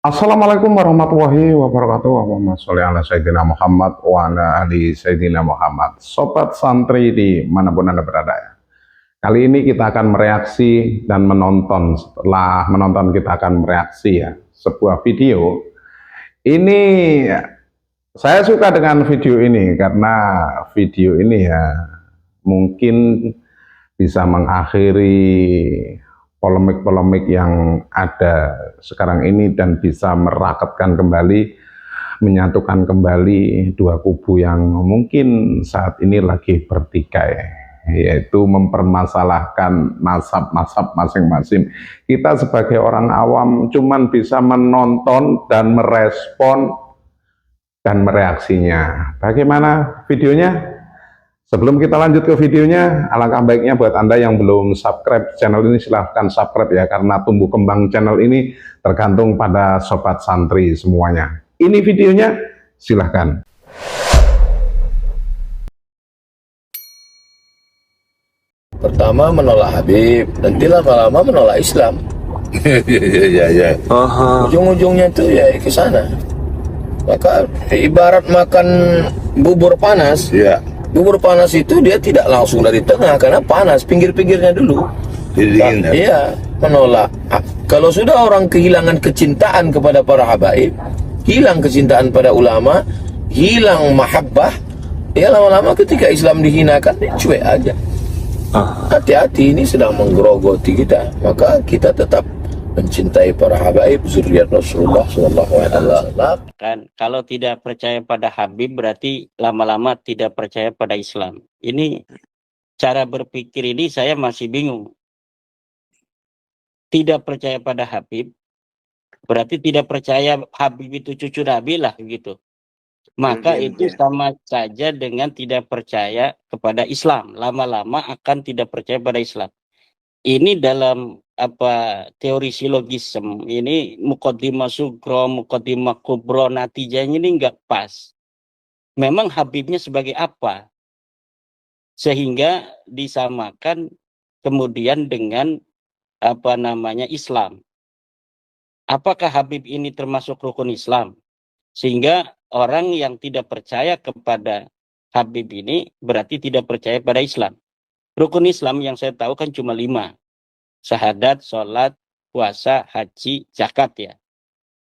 Assalamualaikum warahmatullahi wabarakatuh. Allahumma sholli ala Sayyidina Muhammad wa ala ali Sayyidina Muhammad. Sobat santri di manapun Anda berada ya. Kali ini kita akan mereaksi dan menonton. Setelah menonton kita akan mereaksi ya sebuah video. Ini saya suka dengan video ini karena video ini ya mungkin bisa mengakhiri polemik-polemik yang ada sekarang ini dan bisa merakatkan kembali, menyatukan kembali dua kubu yang mungkin saat ini lagi bertikai, yaitu mempermasalahkan nasab-nasab masing-masing. Kita sebagai orang awam cuman bisa menonton dan merespon dan mereaksinya. Bagaimana videonya? Sebelum kita lanjut ke videonya, alangkah baiknya buat Anda yang belum subscribe channel ini, silahkan subscribe ya, karena tumbuh kembang channel ini tergantung pada sobat santri semuanya. Ini videonya, silahkan. Pertama menolak Habib, nanti lama-lama menolak Islam. Ya. Ujung-ujungnya tuh ya ke sana. Maka ibarat makan bubur panas. Ya. Bubur panas itu dia tidak langsung dari tengah karena panas, pinggir-pinggirnya dulu. Dingin, ya? Iya, menolak. Kalau sudah orang kehilangan kecintaan kepada para habaib, hilang kecintaan pada ulama, hilang mahabbah, ya lama-lama ketika Islam dihinakan, dia cuek aja. Hati-hati, ini sedang menggerogoti kita. Maka kita tetap mencintai para habaib zuriat Rasulullah SAW. Kan kalau tidak percaya pada Habib berarti lama-lama tidak percaya pada Islam. Ini cara berpikir ini saya masih bingung. Tidak percaya pada Habib berarti tidak percaya Habib itu cucu Nabi lah gitu. Maka itu sama saja dengan tidak percaya kepada Islam. Lama-lama akan tidak percaya pada Islam. Ini dalam teori silogisme ini muqaddimah sugro, muqaddimah kubro, natijahnya ini enggak pas. Memang Habibnya sebagai apa? Sehingga disamakan kemudian dengan Islam. Apakah Habib ini termasuk rukun Islam? Sehingga orang yang tidak percaya kepada Habib ini berarti tidak percaya pada Islam. Rukun Islam yang saya tahu kan cuma 5. Syahadat, sholat, puasa, haji, zakat ya.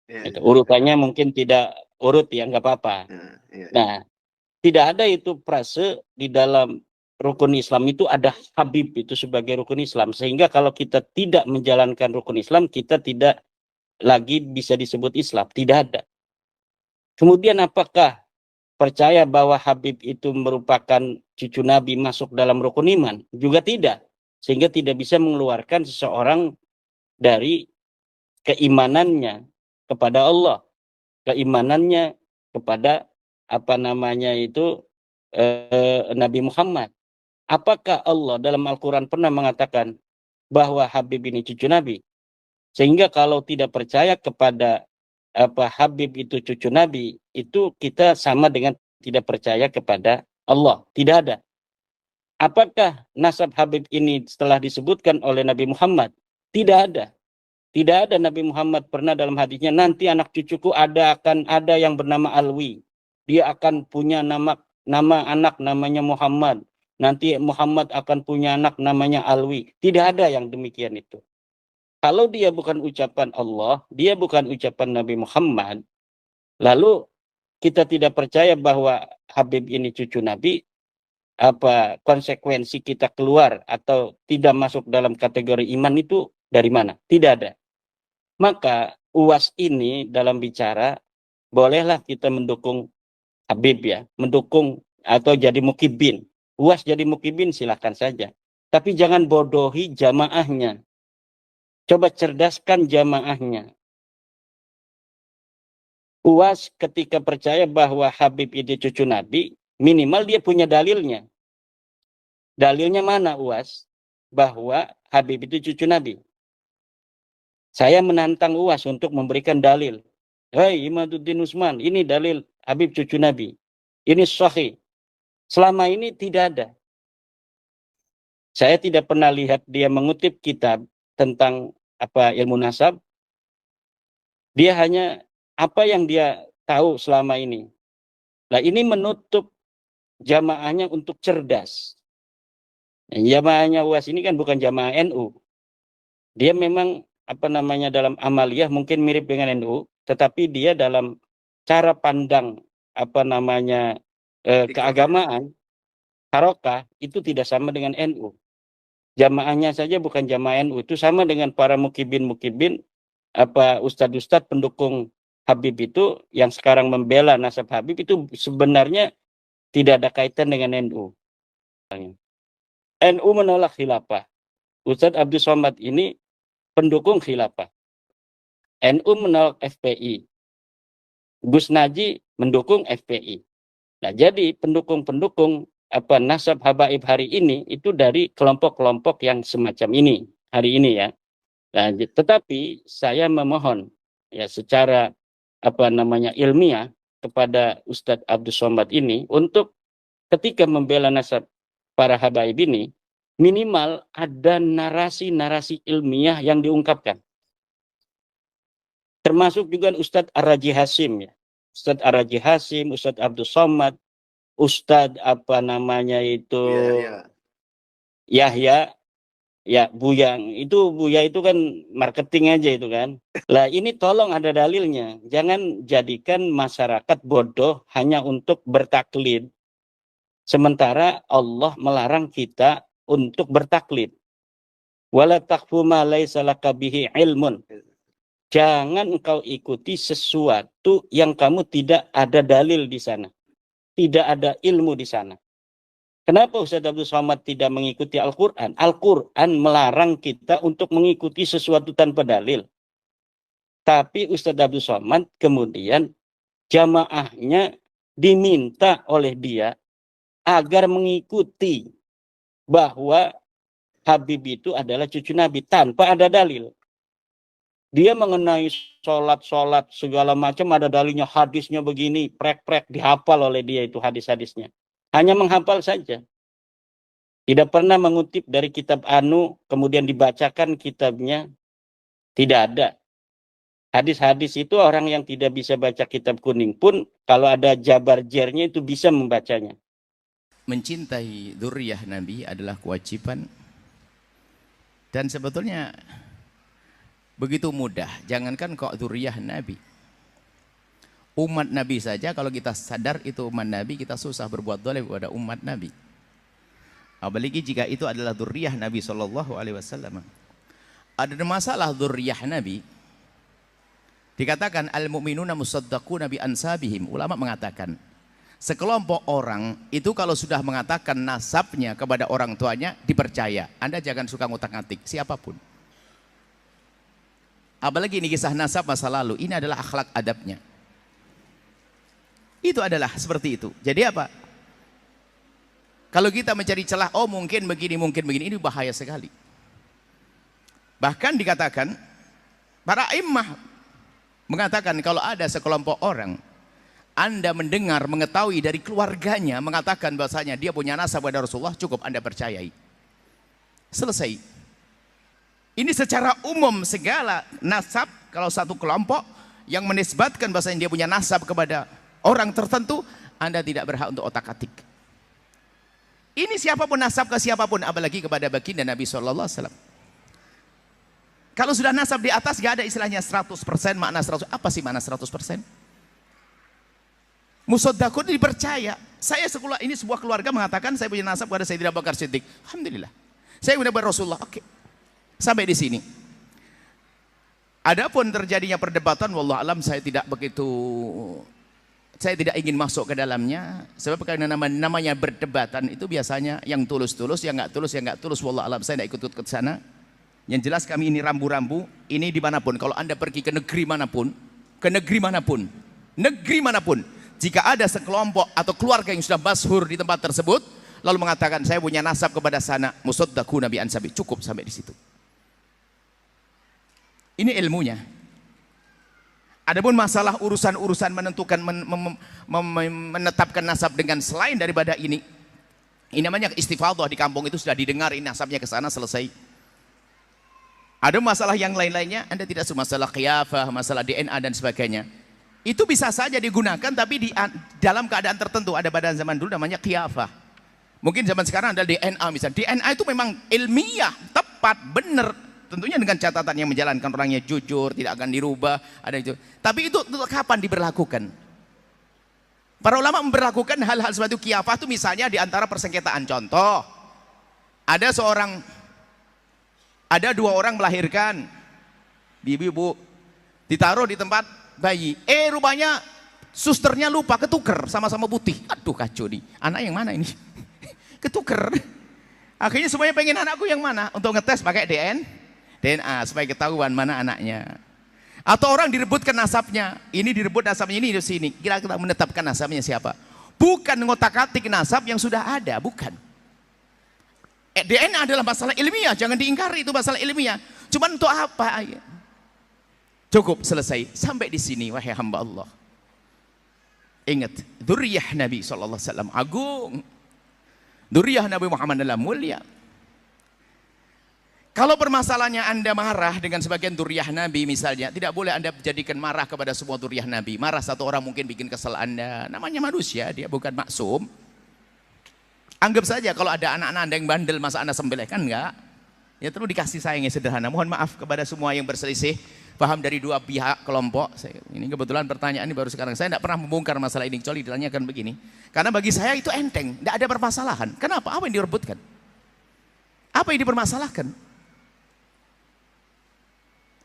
Itu urutannya mungkin tidak urut ya, nggak apa-apa. Nah, tidak ada itu frase di dalam rukun Islam itu ada Habib itu sebagai rukun Islam. Sehingga kalau kita tidak menjalankan rukun Islam, kita tidak lagi bisa disebut Islam. Tidak ada. Kemudian apakah percaya bahwa Habib itu merupakan cucu Nabi masuk dalam rukun iman? Juga tidak. Sehingga tidak bisa mengeluarkan seseorang dari keimanannya kepada Allah, keimanannya kepada Nabi Muhammad. Apakah Allah dalam Al-Quran pernah mengatakan bahwa Habib ini cucu Nabi? Sehingga kalau tidak percaya kepada Habib itu cucu Nabi, itu kita sama dengan tidak percaya kepada Allah. Tidak ada. Apakah nasab Habib ini setelah disebutkan oleh Nabi Muhammad? Tidak ada. Tidak ada Nabi Muhammad pernah dalam hadisnya, nanti anak cucuku akan ada yang bernama Alwi. Dia akan punya nama anak namanya Muhammad. Nanti Muhammad akan punya anak namanya Alwi. Tidak ada yang demikian itu. Kalau dia bukan ucapan Allah, dia bukan ucapan Nabi Muhammad, lalu kita tidak percaya bahwa Habib ini cucu Nabi, konsekuensi kita keluar atau tidak masuk dalam kategori iman itu dari mana? Tidak ada. Maka UAS ini dalam bicara, bolehlah kita mendukung Habib ya, mendukung atau jadi mukibin. UAS jadi mukibin silahkan saja. Tapi jangan bodohi jamaahnya. Coba cerdaskan jamaahnya. UAS ketika percaya bahwa Habib itu cucu Nabi, minimal dia punya dalilnya. Dalilnya mana UAS? Bahwa Habib itu cucu Nabi. Saya menantang UAS untuk memberikan dalil. Hei Imaduddin Usman, ini dalil Habib cucu Nabi. Ini sahih. Selama ini tidak ada. Saya tidak pernah lihat dia mengutip kitab tentang ilmu nasab. Dia hanya apa yang dia tahu selama ini. Nah, ini menutup jamaahnya untuk cerdas. Jamaahnya UAS ini kan bukan jamaah NU. Dia memang dalam amaliyah mungkin mirip dengan NU, tetapi dia dalam cara pandang keagamaan, harokah itu tidak sama dengan NU. Jamaahnya saja bukan jamaah NU, itu sama dengan para mukibin ustadz-ustadz pendukung Habib itu yang sekarang membela nasab Habib itu sebenarnya tidak ada kaitan dengan NU. NU menolak khilafah. Ustadz Abdul Somad ini pendukung khilafah. NU menolak FPI. Gus Naji mendukung FPI. Nah, jadi pendukung-pendukung nasab habaib hari ini itu dari kelompok-kelompok yang semacam ini hari ini ya. Nah, tetapi saya memohon ya secara ilmiah kepada Ustadz Abdul Somad ini untuk ketika membela nasab para habaib ini minimal ada narasi-narasi ilmiah yang diungkapkan. Termasuk juga Ustadz Ar-Raji Hasim ya. Ustadz Ar-Raji Hasim, Ustadz Abdul Somad, Ustadz Yahya, ya Buya itu kan marketing aja itu kan. Lah ini tolong ada dalilnya. Jangan jadikan masyarakat bodoh hanya untuk bertaklid. Sementara Allah melarang kita untuk bertaklid. Wala taqfu ma laisa laka bihi ilmun. Jangan engkau ikuti sesuatu yang kamu tidak ada dalil di sana. Tidak ada ilmu di sana. Kenapa Ustadz Abdul Somad tidak mengikuti Al-Quran? Al-Quran melarang kita untuk mengikuti sesuatu tanpa dalil. Tapi Ustadz Abdul Somad kemudian jamaahnya diminta oleh dia agar mengikuti bahwa Habib itu adalah cucu Nabi tanpa ada dalil. Dia mengenai sholat segala macam ada dalilnya, hadisnya begini, prek-prek dihafal oleh dia itu hadis-hadisnya. Hanya menghafal saja. Tidak pernah mengutip dari kitab Anu, kemudian dibacakan kitabnya. Tidak ada. Hadis-hadis itu orang yang tidak bisa baca kitab kuning pun, kalau ada jabar jernya itu bisa membacanya. Mencintai dzurriyyah Nabi adalah kewajiban. Dan sebetulnya begitu mudah. Jangankan kok dzurriyyah Nabi. Umat Nabi saja kalau kita sadar itu umat Nabi, kita susah berbuat zalim kepada umat Nabi. Apalagi jika itu adalah dzurriyyah Nabi SAW. Ada masalah dzurriyyah Nabi. Dikatakan al-mu'minuna musaddaquna bi ansabihim. Ulama mengatakan sekelompok orang itu kalau sudah mengatakan nasabnya kepada orang tuanya dipercaya. Anda jangan suka ngutak-ngatik siapapun. Apalagi ini kisah nasab masa lalu. Ini adalah akhlak adabnya. Itu adalah seperti itu. Jadi apa? Kalau kita mencari celah, oh mungkin begini, ini bahaya sekali. Bahkan dikatakan, para imam mengatakan kalau ada sekelompok orang, Anda mendengar, mengetahui dari keluarganya, mengatakan bahasanya dia punya nasab pada Rasulullah, cukup Anda percayai. Selesai. Ini secara umum segala nasab, kalau satu kelompok yang menisbatkan bahasanya dia punya nasab kepada orang tertentu, Anda tidak berhak untuk otak-atik. Ini siapapun nasab ke siapapun, apalagi kepada baginda Nabi SAW. Kalau sudah nasab di atas, gak ada istilahnya 100%, makna 100%. Apa sih makna 100%? Musaddaqun dipercaya. Ini sebuah keluarga mengatakan saya punya nasab kepada Sayyidina Abu Bakar Siddiq. Alhamdulillah. Saya punya Rasulullah. Oke. Sampai di sini. Adapun terjadinya perdebatan, wallah alam saya tidak ingin masuk ke dalamnya, sebab karena namanya berdebatan itu biasanya yang tulus-tulus, yang nggak tulus, wallah alam saya tidak ikut ke sana. Yang jelas kami ini rambu-rambu, ini dimanapun, kalau Anda pergi ke negeri manapun, jika ada sekelompok atau keluarga yang sudah masyhur di tempat tersebut, lalu mengatakan saya punya nasab kepada sana, musaddaquna bi ansabi, cukup sampai di situ. Ini ilmunya. Adapun masalah urusan-urusan menentukan menetapkan nasab dengan selain daripada ini namanya istifadhah. Di kampung itu sudah didengar ini nasabnya ke sana, selesai. Ada masalah yang lain-lainnya, Anda tidak suka masalah khilafah, masalah DNA dan sebagainya. Itu bisa saja digunakan, tapi dalam keadaan tertentu. Ada badan zaman dulu namanya khilafah. Mungkin zaman sekarang ada DNA misalnya. DNA itu memang ilmiah, tepat, benar. Tentunya dengan catatan yang menjalankan orangnya jujur, tidak akan dirubah. Ada itu. Tapi itu kapan diberlakukan? Para ulama memberlakukan hal-hal seperti khilafah itu misalnya di antara persengketaan. Contoh, ada 2 orang melahirkan, ibu ditaruh di tempat bayi. Rupanya susternya lupa, ketuker sama-sama putih. Aduh kacau nih, anak yang mana ini? Ketuker. Akhirnya semuanya pengen anakku yang mana? Untuk ngetes pakai DNA supaya ketahuan mana anaknya. Atau orang direbutkan nasabnya, ini direbut nasabnya ini di sini. Kira-kira menetapkan nasabnya siapa? Bukan ngotak-atik nasab yang sudah ada, bukan. DNA adalah masalah ilmiah, jangan diingkari, itu masalah ilmiah. Cuman untuk apa? Cukup, selesai. Sampai di sini, wahai hamba Allah. Ingat, dzurriyyah Nabi SAW agung. Dzurriyyah Nabi Muhammad adalah mulia. Kalau permasalahannya Anda marah dengan sebagian dzurriyyah Nabi misalnya, tidak boleh Anda jadikan marah kepada semua dzurriyyah Nabi. Marah satu orang mungkin bikin kesal Anda. Namanya manusia, dia bukan maksum. Anggap saja kalau ada anak-anak Anda yang bandel, masa Anda sembelih? Kan enggak. Ya perlu dikasih sayang yang sederhana. Mohon maaf kepada semua yang berselisih paham dari 2 pihak kelompok. Ini kebetulan pertanyaan ini baru sekarang. Saya tidak pernah membongkar masalah ini kecuali ditanyakan begini. Karena bagi saya itu enteng, tidak ada permasalahan. Kenapa? Apa yang direbutkan? Apa yang dipermasalahkan?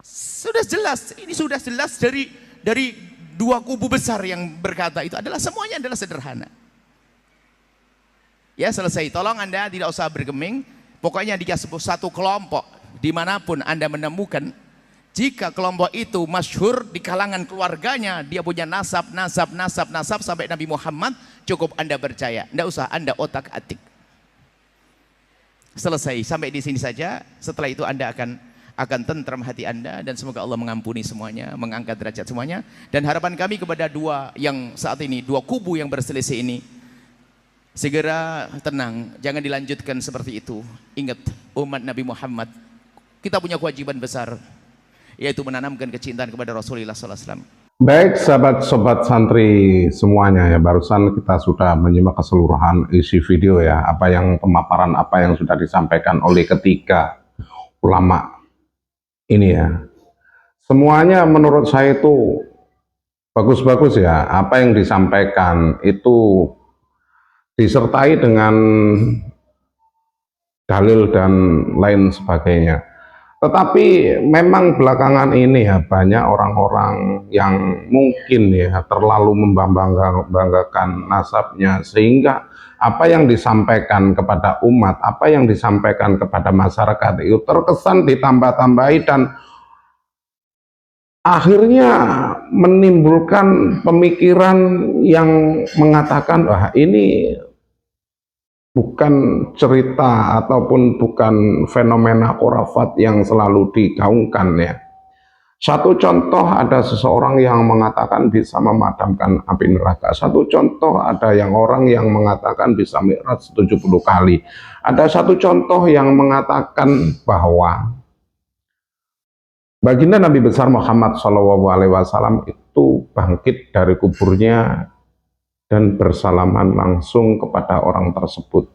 Sudah jelas. Ini sudah jelas dari 2 kubu besar yang berkata itu adalah semuanya adalah sederhana. Ya selesai, tolong Anda tidak usah bergeming. Pokoknya dia satu kelompok dimanapun Anda menemukan, jika kelompok itu masyhur di kalangan keluarganya, dia punya nasab sampai Nabi Muhammad, cukup Anda percaya, tidak usah Anda otak-atik. Selesai, sampai di sini saja. Setelah itu Anda akan tentram hati Anda, dan semoga Allah mengampuni semuanya, mengangkat derajat semuanya. Dan harapan kami kepada 2 yang saat ini, 2 kubu yang berselisih ini, segera tenang, jangan dilanjutkan seperti itu. Ingat, umat Nabi Muhammad, kita punya kewajiban besar, yaitu menanamkan kecintaan kepada Rasulullah SAW. Baik sahabat-sobat santri semuanya ya, barusan kita sudah menyimak keseluruhan isi video ya, pemaparan apa yang sudah disampaikan oleh ketiga ulama ini ya. Semuanya menurut saya itu bagus-bagus ya, apa yang disampaikan itu disertai dengan dalil dan lain sebagainya. Tetapi memang belakangan ini ya banyak orang-orang yang mungkin ya terlalu membanggakan nasabnya, sehingga apa yang disampaikan kepada umat, apa yang disampaikan kepada masyarakat itu terkesan ditambah-tambahi dan akhirnya menimbulkan pemikiran yang mengatakan, wah ini bukan cerita ataupun bukan fenomena khurafat yang selalu digaungkan ya. Satu contoh, ada seseorang yang mengatakan bisa memadamkan api neraka. Satu contoh, ada orang yang mengatakan bisa mi'raj 70 kali. Ada satu contoh yang mengatakan bahwa baginda Nabi besar Muhammad SAW itu bangkit dari kuburnya dan bersalaman langsung kepada orang tersebut.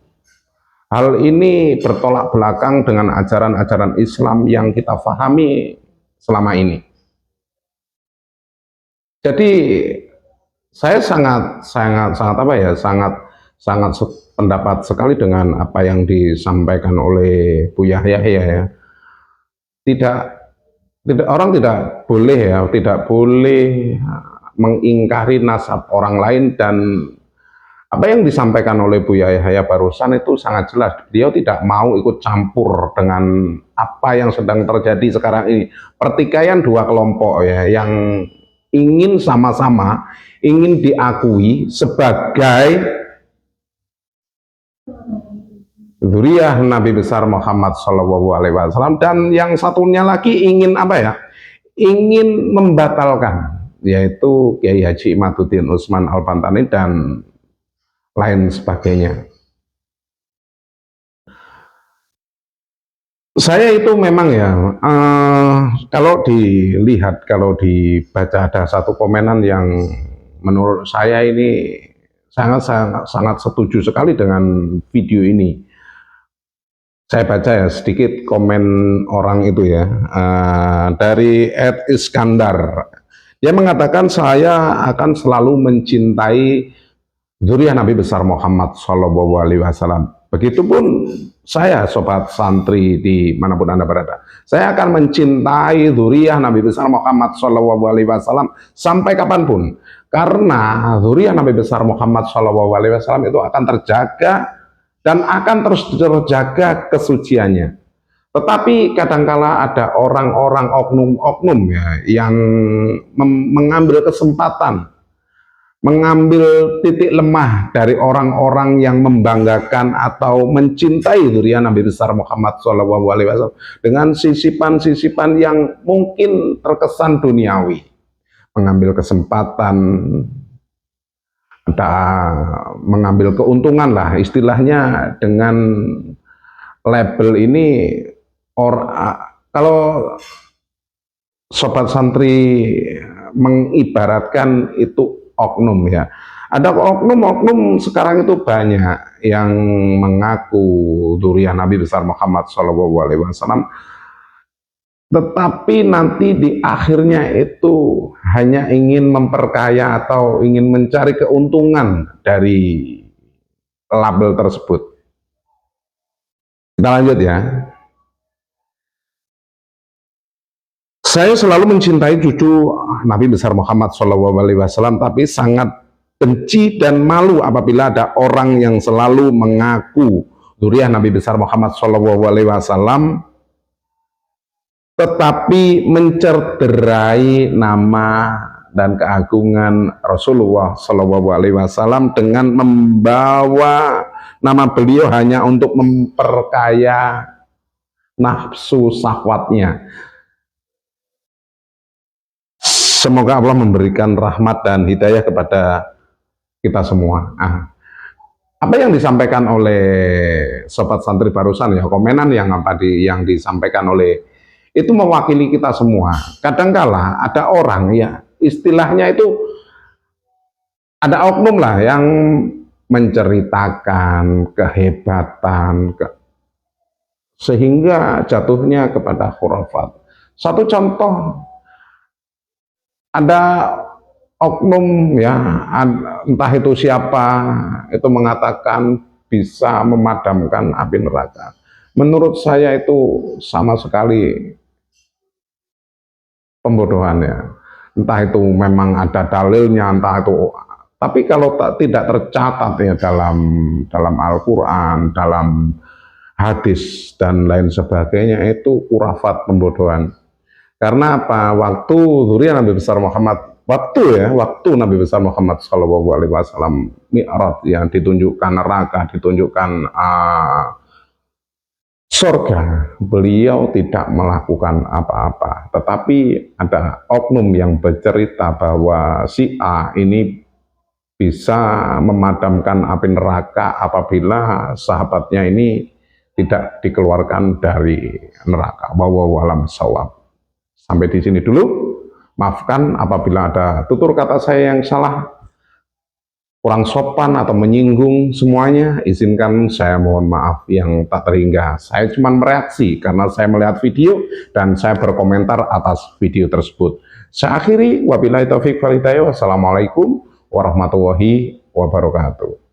Hal ini bertolak belakang dengan ajaran-ajaran Islam yang kita pahami selama ini. Jadi saya sangat pendapat sekali dengan apa yang disampaikan oleh Buya Yahya ya. Orang tidak boleh mengingkari nasab orang lain, dan apa yang disampaikan oleh Buya Yahya barusan itu sangat jelas. Beliau tidak mau ikut campur dengan apa yang sedang terjadi sekarang ini. Pertikaian 2 kelompok ya, yang ingin sama-sama ingin diakui sebagai dzurriyyah Nabi besar Muhammad SAW, dan yang satunya lagi ingin ingin membatalkan, yaitu Kiai Haji Imaduddin Utsman Al-Bantani dan lain sebagainya. Saya itu memang ya, kalau dilihat, kalau dibaca ada satu komenan yang menurut saya ini sangat setuju sekali dengan video ini. Saya baca ya sedikit komen orang itu ya, dari Ed Iskandar. Dia mengatakan saya akan selalu mencintai zuriat Nabi besar Muhammad Shallallahu Alaihi Wasallam. Begitupun saya, sobat santri di manapun Anda berada. Saya akan mencintai zuriat Nabi besar Muhammad Shallallahu Alaihi Wasallam sampai kapanpun. Karena zuriat Nabi besar Muhammad Shallallahu Alaihi Wasallam itu akan terjaga dan akan terus terjaga kesuciannya. Tetapi kadangkala ada orang-orang oknum-oknum ya, yang mengambil kesempatan, mengambil titik lemah dari orang-orang yang membanggakan atau mencintai zuriat Nabi besar Muhammad SAW dengan sisipan-sisipan yang mungkin terkesan duniawi, mengambil kesempatan, ada mengambil keuntungan lah istilahnya dengan label ini. Kalau sobat santri mengibaratkan itu oknum ya. Ada oknum-oknum sekarang itu banyak yang mengaku zuriat Nabi besar Muhammad SAW, tetapi nanti di akhirnya itu hanya ingin memperkaya atau ingin mencari keuntungan dari label tersebut. Kita lanjut ya. Saya selalu mencintai cucu Nabi besar Muhammad SAW, tapi sangat benci dan malu apabila ada orang yang selalu mengaku zuriat Nabi besar Muhammad SAW, tetapi mencederai nama dan keagungan Rasulullah SAW dengan membawa nama beliau hanya untuk memperkaya nafsu syahwatnya. Semoga Allah memberikan rahmat dan hidayah kepada kita semua. Apa yang disampaikan oleh sobat santri barusan ya, komenan yang yang disampaikan oleh itu mewakili kita semua. Kadangkala ada orang ya, istilahnya itu ada oknum lah yang menceritakan kehebatan sehingga jatuhnya kepada khurafat. Satu contoh, ada oknum ya, entah itu siapa, itu mengatakan bisa memadamkan api neraka. Menurut saya itu sama sekali pembodohan ya. Entah itu memang ada dalilnya, entah itu, tapi kalau tidak tercatat ya dalam Al-Quran, dalam hadis dan lain sebagainya, itu khurafat, pembodohan. Karena apa? Waktu zuriat Nabi besar Muhammad, waktu Nabi besar Muhammad SAW Mi'raj yang ditunjukkan neraka, ditunjukkan surga, beliau tidak melakukan apa-apa. Tetapi ada oknum yang bercerita bahwa si A ini bisa memadamkan api neraka apabila sahabatnya ini tidak dikeluarkan dari neraka. Wallahu a'lam bishawab. Sampai di sini dulu. Maafkan apabila ada tutur kata saya yang salah, kurang sopan atau menyinggung semuanya. Izinkan saya mohon maaf yang tak terhingga. Saya cuma mereaksi karena saya melihat video dan saya berkomentar atas video tersebut. Saya akhiri, wabillahi taufiq wal hidayah. Wassalamualaikum warahmatullahi wabarakatuh.